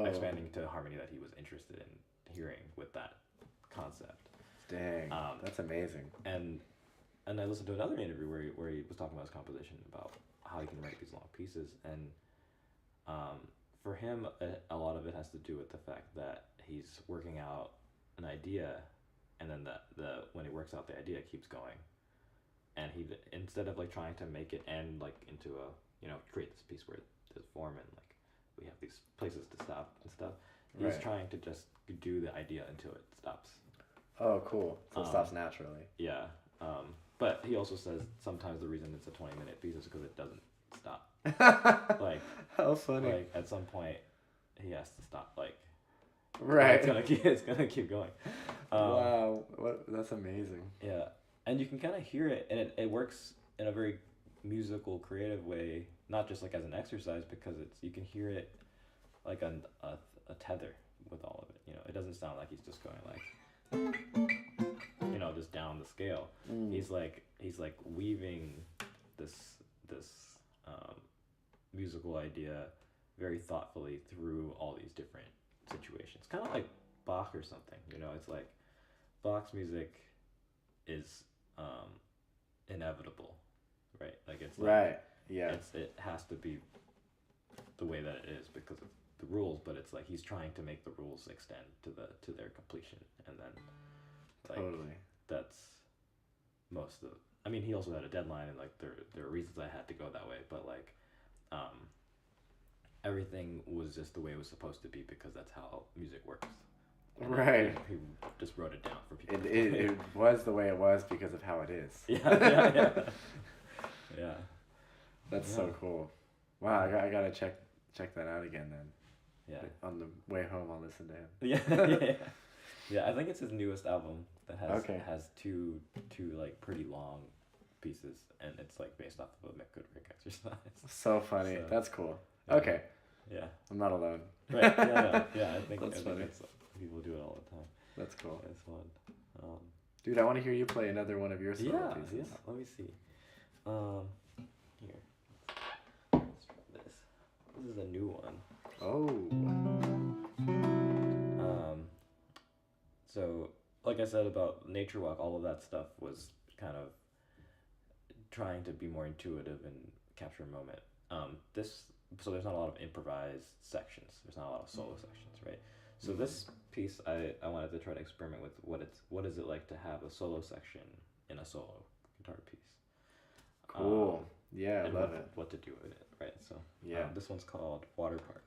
Expanding to harmony that he was interested in hearing with that concept. Dang, that's amazing. And I listened to another interview where he was talking about his composition, about how he can write these long pieces, and for him, a lot of it has to do with the fact that he's working out an idea, and then when he works out the idea, it keeps going, and he, instead of like trying to make it end like into a, you know, create this piece where there's form and like we have these places to stop and stuff, he's trying to just do the idea until it stops. Oh, cool. So it stops naturally. Yeah. But he also says sometimes the reason it's a 20-minute piece is because it doesn't stop. Like, how funny. Like at some point he has to stop. Like, right. It's gonna keep going. Wow. That's amazing. Yeah. And you can kind of hear it, and it works in a very musical, creative way, not just like as an exercise, because you can hear it like a tether with all of it. You know, it doesn't sound like he's just going like, you know, just down the scale. He's like weaving this musical idea very thoughtfully through all these different situations. Kind of like Bach or something. You know, it's like Bach's music is inevitable, right? Like it's like, right. Yeah. It has to be the way that it is because of the rules, but it's like he's trying to make the rules extend to their completion, and then like totally. That's most of. I mean, he also had a deadline, and like there are reasons I had to go that way, but like, everything was just the way it was supposed to be because that's how music works. And Right. He just wrote it down for people. It was the way it was because of how it is. Yeah. Yeah. That's so cool. Wow, I gotta check that out again then. Yeah. On the way home, I'll listen to him. Yeah. Yeah, I think it's his newest album that has two like pretty long pieces, and it's like based off of a McGoodrick exercise. So funny. So, that's cool. Yeah. Okay. Yeah. I'm not alone. Right. Yeah. I think people do it all the time. That's cool. It's fun. Dude, I want to hear you play another one of your solo pieces. Yeah. Let me see. Here. Let's try this. This is a new one. So, like I said about Nature Walk, all of that stuff was kind of trying to be more intuitive and capture a moment. So there's not a lot of improvised sections. There's not a lot of solo sections, right? So this piece, I wanted to try to experiment with what is it like to have a solo section in a solo guitar piece. Cool. Yeah, I love it. What to do with it, right? So yeah, this one's called Water Park.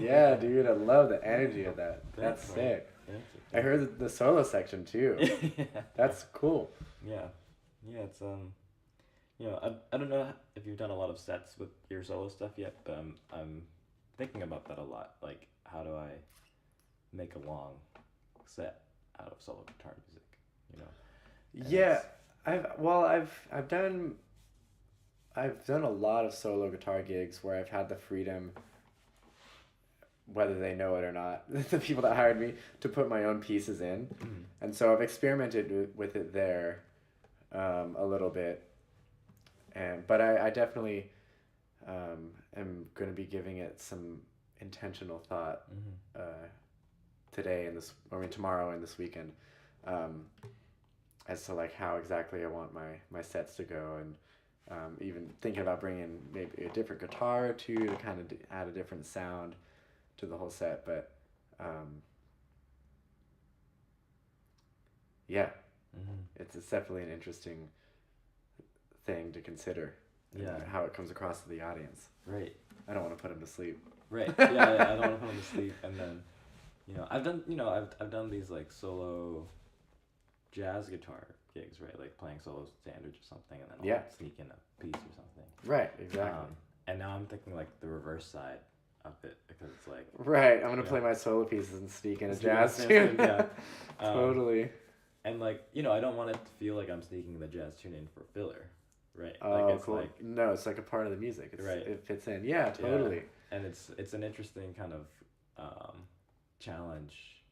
Yeah, dude, I love the energy of that. That's Thanks, man. sick. Yeah, I heard the solo section too. yeah. That's cool. Yeah, yeah. It's I don't know if you've done a lot of sets with your solo stuff yet, but I'm thinking about that a lot. Like, how do I make a long set out of solo guitar music? You know. And Yeah, I've done a lot of solo guitar gigs where I've had the freedom, whether they know it or not, the people that hired me, to put my own pieces in. And so I've experimented with it there a little bit. But I definitely am going to be giving it some intentional thought today and tomorrow and this weekend, as to like how exactly I want my sets to go, and even thinking about bringing maybe a different guitar or two to kind of add a different sound to the whole set. But yeah, it's definitely an interesting thing to consider. Yeah. How it comes across to the audience. Right. I don't want to put him to sleep. Right. Yeah, I don't want to put him to sleep. And then, I've done these like solo jazz guitar gigs, right? Like playing solo standards or something, and then I'll sneak in a piece or something. Right. Exactly. And now I'm thinking like the reverse side of it, because it's like. Right. I'm gonna play my solo pieces and sneak in a jazz tune. Yeah. Totally. And like, I don't want it to feel like I'm sneaking the jazz tune in for filler. Right. Oh, like it's cool. like, no, it's like a part of the music. Right. It fits in. Yeah, totally. Yeah. And it's an interesting kind of challenge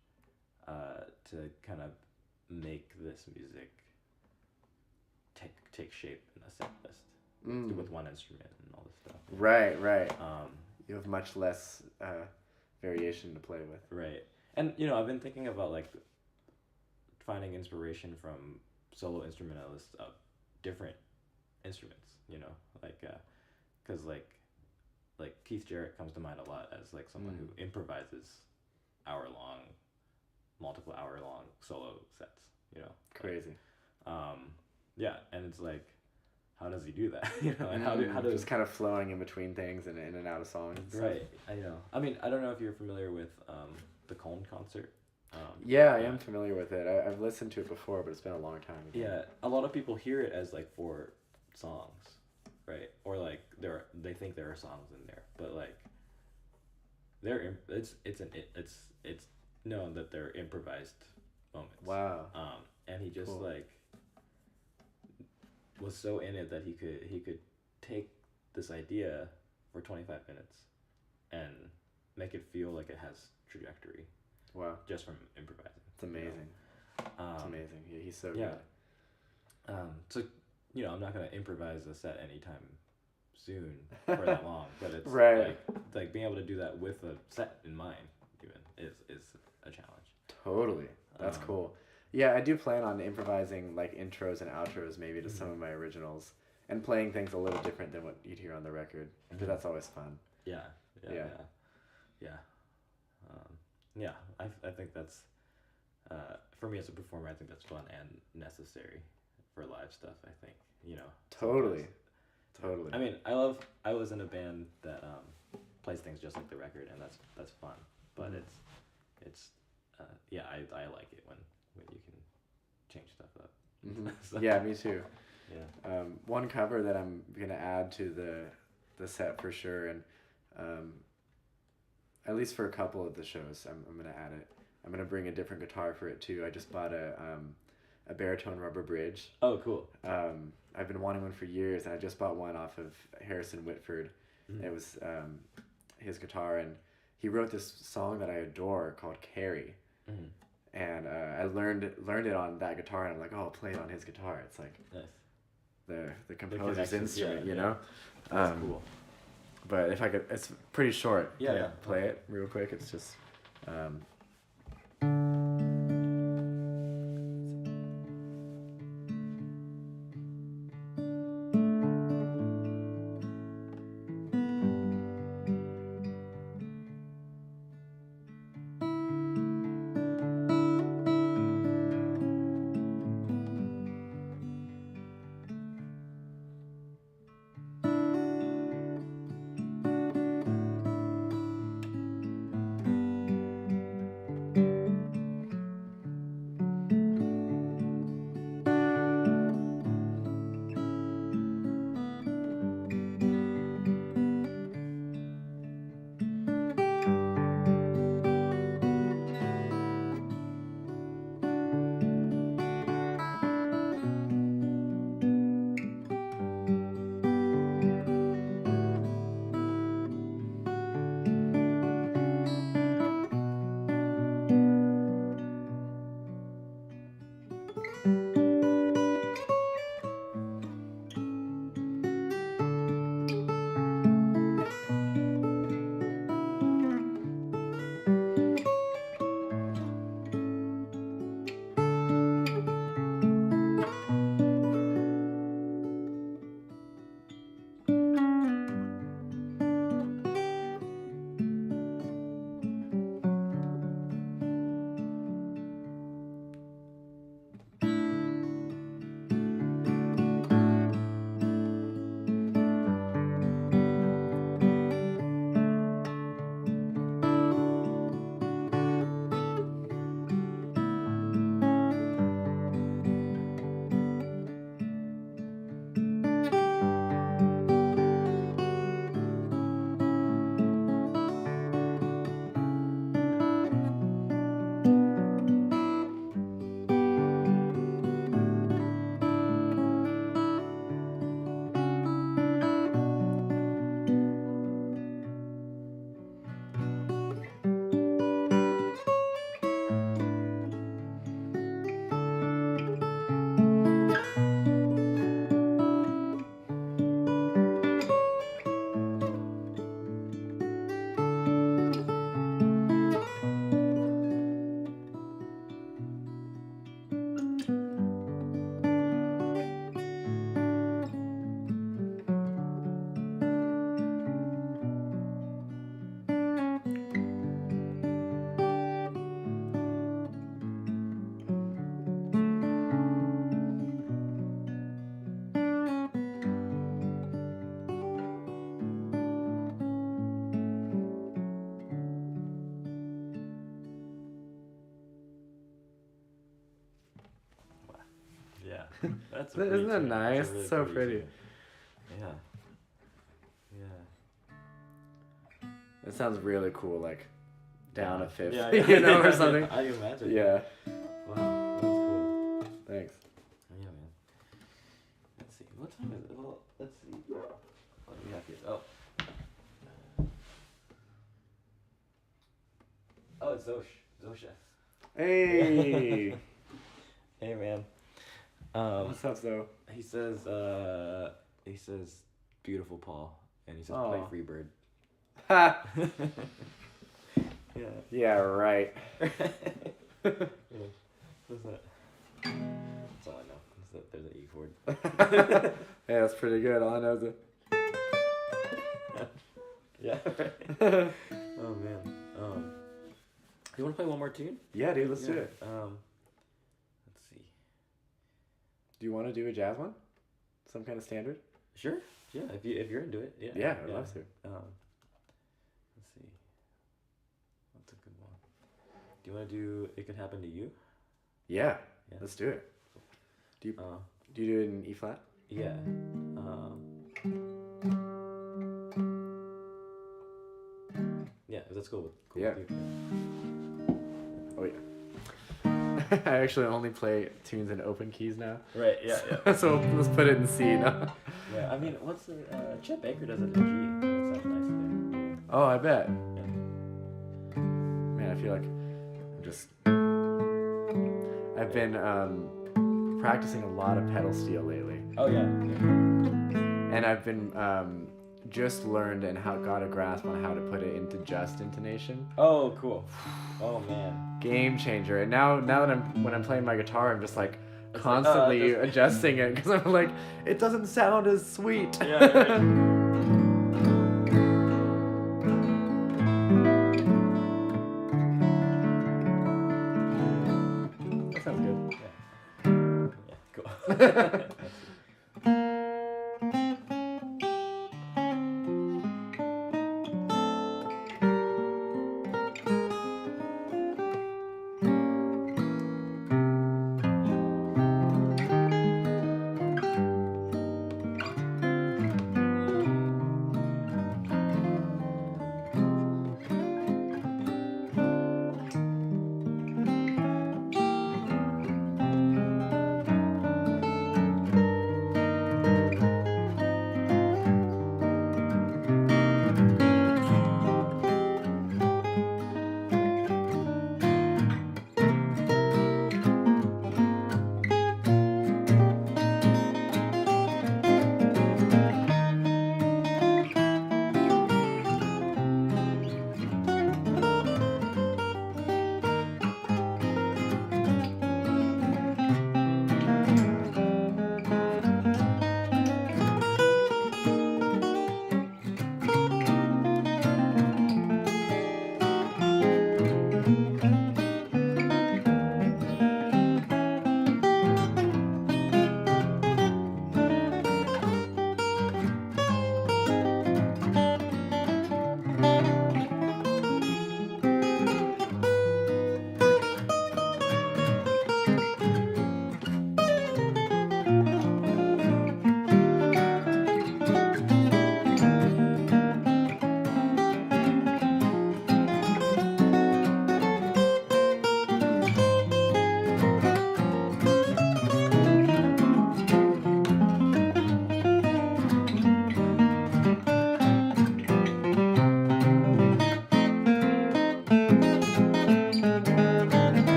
to kind of make this music take shape in a set list with one instrument and all this stuff. Right. You have much less variation to play with. Right. And I've been thinking about like finding inspiration from solo instrumentalists of different instruments, like because like Keith Jarrett comes to mind a lot as like someone who improvises multiple hour long solo sets, Crazy. Yeah, and it's like, how does he do that? And how does just kind of flowing in between things and in and out of songs and right stuff. I mean, I don't know if you're familiar with the Cone concert. I am familiar with it. I've listened to it before, but it's been a long time ago. Yeah, a lot of people hear it as like 4 songs, right? Or like they think there are songs in there, but like it's known that they're improvised moments. Wow. And he just Cool. like was so in it that he could take this idea for 25 minutes and make it feel like it has trajectory. Wow. Just from improvising. It's amazing. It's amazing. Yeah, he's so yeah. good. So, I'm not going to improvise a set anytime soon for that long, but it's right. like being able to do that with a set in mind even is a challenge. Totally. That's cool. Yeah, I do plan on improvising like intros and outros maybe to some of my originals and playing things a little different than what you'd hear on the record, because that's always fun. Yeah. I think that's for me as a performer, I think that's fun and necessary for live stuff. I think Totally. I mean, I was in a band that plays things just like the record, and that's fun. But it's I like it when you can change stuff up. So, yeah, me too. Yeah. One cover that I'm gonna add to the set for sure, and at least for a couple of the shows, I'm gonna add it. I'm gonna bring a different guitar for it too. I just bought a baritone rubber bridge. Oh, cool. I've been wanting one for years, and I just bought one off of Harrison Whitford. It was his guitar, and he wrote this song that I adore called Carrie. And I learned it on that guitar, and I'm like, oh, I'll play it on his guitar. It's like nice. the composer's instrument, you know? That's cool. But if I could, it's pretty short. Yeah. Play it real quick. It's just... Yeah. That's Isn't that nice? Really so pretty. Yeah. It sounds really cool, like down a fifth, yeah. you know, or something. I imagine. Yeah. Wow, that's cool. Thanks. Yeah, man. Let's see. What time is it? Well, let's see. What do we have here? Oh, it's Zosha. Hey. Hey, man. What's up, Zo? He says, beautiful Paul, and he says, play Freebird. Ha. Yeah. Yeah. Right. Yeah. What's that? That's all I know. Is that there's an E chord. Yeah, that's pretty good. All I know is it. Yeah. Oh man. You want to play one more tune? Yeah, dude. Let's do it. Let's see. Do you want to do a jazz one? Some kind of standard? Sure. Yeah. If you're into it. Yeah. Yeah, I'd love to. Let's see. What's a good one? Do you want to do "It Could Happen to You"? Yeah. Let's do it. Do you do it in E flat? Yeah. Yeah, that's cool. Yeah. With you. Oh yeah. I actually only play tunes in open keys now. Right. Yeah. Yeah. So let's put it in C now. Yeah. I mean, what's the Chet Baker does it in G? That sounds nice there. Oh, I bet. Yeah. Man, I feel like I've been practicing a lot of pedal steel lately. Oh yeah. And I've been just learned and got a grasp on how to put it into just intonation. Oh, cool. Oh man. Game changer. And now that when I'm playing my guitar, I'm just like constantly adjusting it because I'm like, it doesn't sound as sweet. Yeah. Right. That sounds good. Yeah, cool.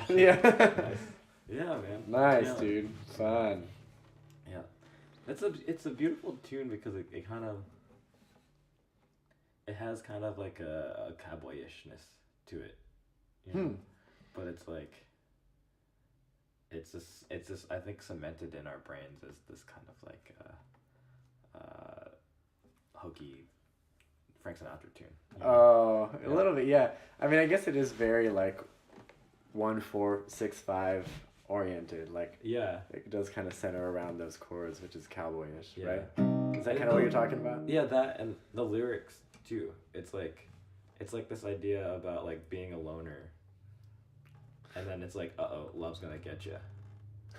Yeah. Nice. Yeah, man. Nice, Yeah. dude. Fun. Yeah. It's a beautiful tune because it kind of it has kind of like a cowboyishness to it. You know? But it's like it's just I think cemented in our brains as this kind of like hokey Frank Sinatra tune. You know? Oh, a Yeah. little bit, yeah. I mean, I guess it is very like 1-4-6-5 oriented. Like, Yeah. it does kind of center around those chords, which is cowboyish, Yeah. right? Is that kind of what you're talking about? Yeah, that and the lyrics too. It's like this idea about like being a loner. And then it's like, uh-oh, love's gonna get you.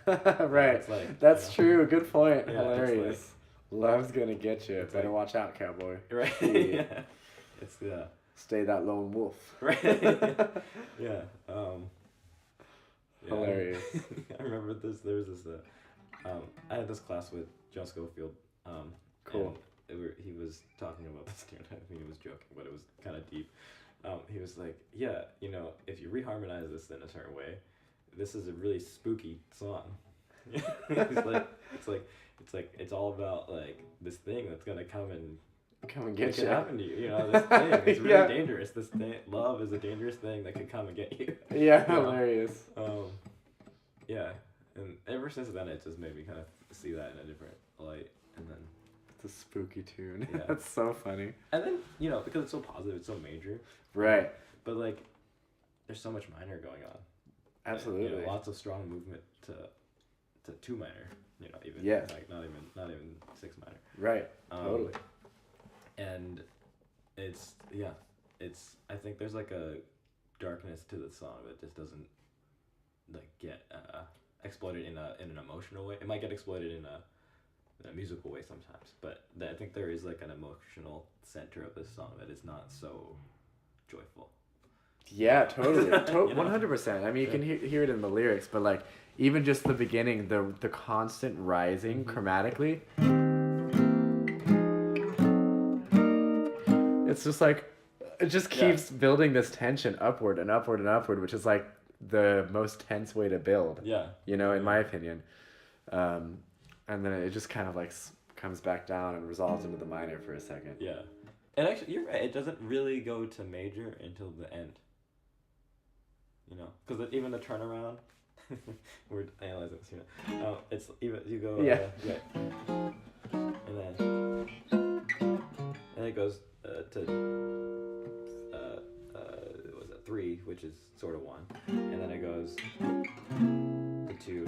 Right. It's like, That's true. Good point. Yeah, it's Hilarious. Love's gonna get you. it's Better like- watch out, cowboy. Right? Yeah. Yeah. It's Stay that lone wolf. right. Yeah. Yeah. Hilarious. I remember this. There was this. I had this class with John Schofield. Cool. And he was talking about this tune. I think he was joking, but it was kind of deep. He was like, "Yeah, you know, if you reharmonize this in a certain way, this is a really spooky song." It's all about like this thing that's gonna come and Come and it get can you. happen to you. You know, this thing. It's really Yeah. dangerous. This thing, love is a dangerous thing that can come and get you. Yeah, You know? hilarious. Yeah, and ever since then, it just made me kind of see that in a different light. And then, It's a spooky tune. Yeah. That's so funny. and then you know, because it's so positive, it's so major. Right. But like, there's so much minor going on. Absolutely. You know, lots of strong movement to two minor. You know, even Yeah. like not even 6 minor. Right. Um, Totally. And it's I think there's like a darkness to the song that just doesn't like get exploited in an emotional way. It might get exploited in a musical way sometimes, but I think there is like an emotional center of this song that is not so joyful. Yeah, totally. You know? 100%. I mean, you can hear it in the lyrics, but like even just the beginning, the constant rising chromatically. It's just like it just keeps building this tension upward and upward and upward, which is like the most tense way to build. Yeah. You know, in my opinion. And then it just kind of like comes back down and resolves into the minor for a second. Yeah. And actually, you're right. It doesn't really go to major until the end. You know, because even the turnaround, we're analyzing this. You know, it's even you go. And then it goes to was it 3, which is sort of 1, and then it goes to 2,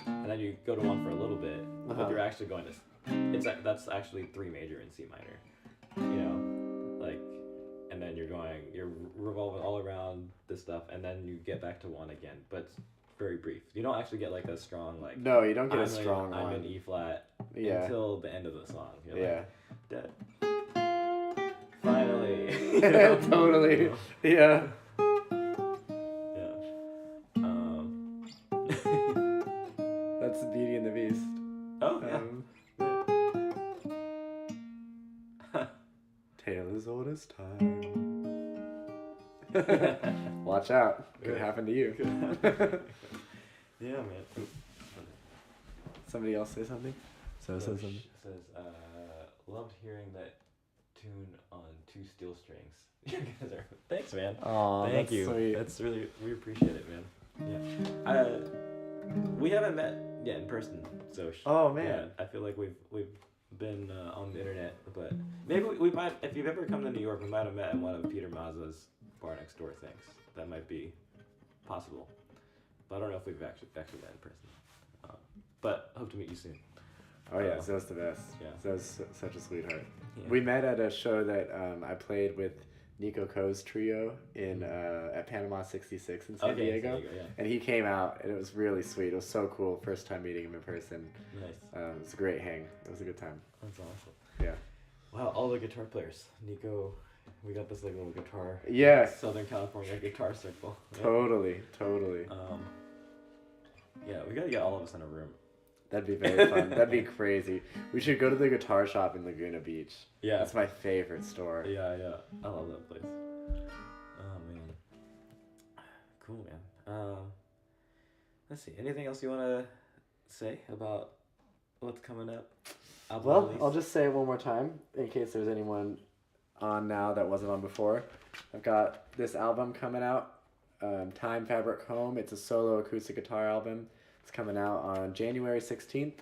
and then you go to 1 for a little bit, but you're actually going to. That's actually 3 major in C minor. You know, like, and then you're revolving all around this stuff, and then you get back to 1 again, but it's very brief. You don't actually get like a strong like. No, you don't get a strong one. I'm in E flat until the end of the song. You're like, dead. Finally. You know? Totally. You know? Yeah. Yeah. That's the Beauty and the Beast. Oh yeah. Tale as old as time. Watch out. Could happen to you. Yeah, man. Somebody else say something? So says something. Says, loved hearing that tune on 2 steel strings. You guys are. Thanks, man. Aw, Thank that's you. sweet. That's really, we appreciate it, man. Yeah. We haven't met yet in person, so. Oh man. Yeah, I feel like we've been on the internet, but maybe we might. If you've ever come to New York, we might have met at one of Peter Mazza's bar next door things. That might be possible, but I don't know if we've actually met in person. But hope to meet you soon. Oh yeah, Zoe's the best. Yeah. Zoe's such a sweetheart. Yeah. We met at a show that I played with Nico Coe's trio in at Panama 66 in San Diego. Yeah. And he came out, and it was really sweet. It was so cool. First time meeting him in person. Nice. It was a great hang. It was a good time. That's awesome. Yeah. Wow, all the guitar players. Nico, we got this like little guitar. Yeah. Southern California guitar circle. Yeah. Totally. Yeah, we gotta get all of us in a room. That'd be very fun. That'd be crazy. We should go to the guitar shop in Laguna Beach. Yeah. That's my favorite store. Yeah. I love that place. Oh, man. Cool, man. Let's see. Anything else you want to say about what's coming up? Well, release? I'll just say it one more time in case there's anyone on now that wasn't on before. I've got this album coming out, Time Fabric Home. It's a solo acoustic guitar album. It's coming out on January 16th.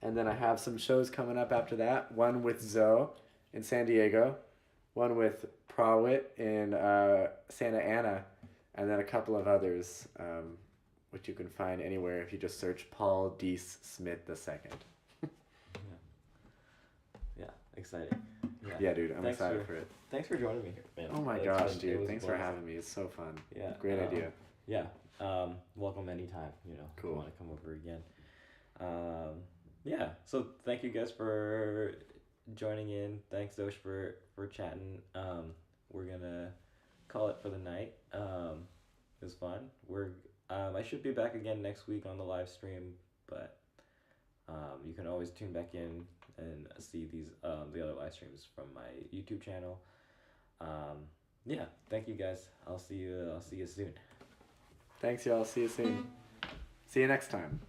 And then I have some shows coming up after that. One with Zoe in San Diego. One with Prawit in Santa Ana. And then a couple of others, which you can find anywhere if you just search Paul Deiss Smith II. Yeah, exciting. Yeah, dude, I'm excited for it. Thanks for joining me here, man. Oh my gosh, dude. Thanks for having me. It's so fun. Yeah. Great idea. Yeah. Welcome anytime, Cool. If you want to come over again. Yeah. So thank you guys for joining in. Thanks, Dosh, for chatting. We're gonna call it for the night. It was fun. I should be back again next week on the live stream, but you can always tune back in and see these the other live streams from my YouTube channel. Yeah. Thank you guys. I'll see you soon. Thanks, y'all. See you soon. See you next time.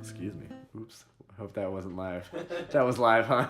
Excuse me. Oops. Hope that wasn't live. That was live, huh?